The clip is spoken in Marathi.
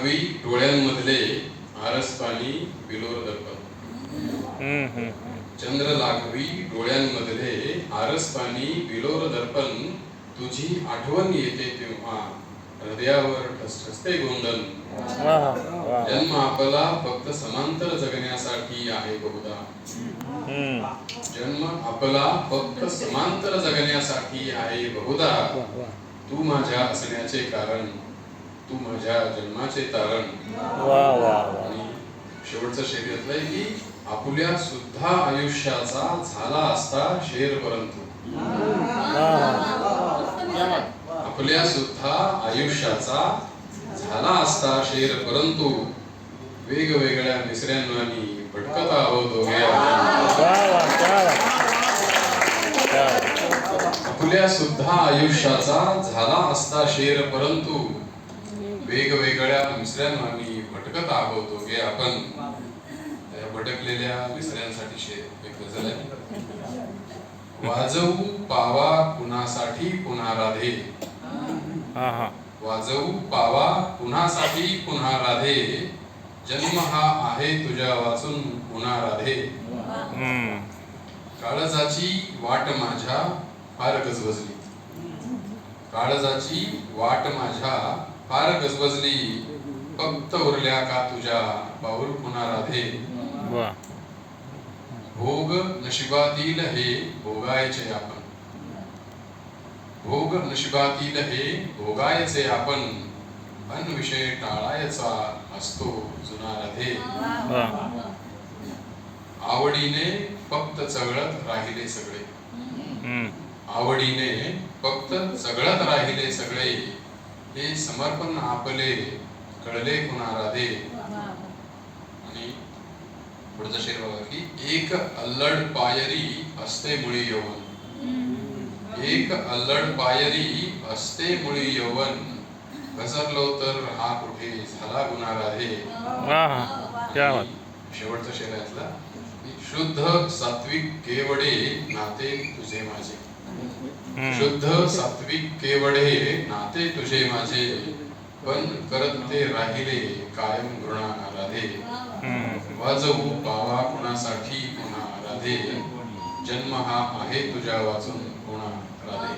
लाघवी डोळ्यांमधले आरसपाणी बिलोर दर्पण. चंद्र लाघवी डोळ्यांमधले आरसपाणी बिलोर दर्पण. तुझी आठवण येते तेव्हा हृदयावर ठसठसते गोंधन. जन्म आपला फक्त समांतर जगण्यासाठी आहे बहुधा. जन्म आपला फक्त समांतर जगण्यासाठी आहे बहुधा. तू माझ्या असण्याचे कारण, तू माझ्या जन्माचे तारण. आणि शेवटचं शेर घेतलंय की आपुल्या सुद्धा आयुष्याचा झाला असता शेर परंतु. आपल्या सुद्धा आयुष्याचा झाला असता शेर परंतु वेगवेगळ्या मिसऱ्यांवानी भटकत आहोत दोघे. आपल्या सुद्धा आयुष्याचा झाला असता शेर परंतु वेगवेगळ्या मिसऱ्यांवानी भटकत आहोत दोघे आपण. भटकलेल्या मिसऱ्यांसाठी शेर एक गझल आहे. वाजवू पावा कुणासाठी पुन्हा राधे. वाजवू पावा कुणासाठी पुन्हा राधे. जन्म हा आहे तुझ्या वाचून पुन्हा राधे. काळजाची वाट माझ्या फार गजबजली. काळजाची वाट माझ्या फार गजबजली. फक्त उरल्या का तुझ्या पाऊल पुन्हा राधे. भोग नशिबातील हे भोगायचे आपण. भोग नशिबातील हे भोगायचे आपण. अन विषय टाळायचा असतो जुना राधे. आवडीने फक्त चगळत राहिले सगळे. आवडीने फक्त चगळत राहिले सगळे. हे समर्पण आपले कळले कुणा राधे. आणि पुढचा शेर बघा की एक अल्लड पायरी असते मुळी यौवन. एक अल्लड पायरी असते मुळी यौवन. घसरलो तर हा कुठे झाला गुन्हा राधे. शेवटचा शेर आहे शुद्ध सात्विक केवडे नाते तुझे माझे. शुद्ध सात्विक केवडे नाते तुझे माझे. पण करत ते राहिले कायम घृणा राधे. वाजवू पावा कुणासाठी पुन्हा राधे. जन्म हा आहे तुझ्या वाचून पुन्हा राधे.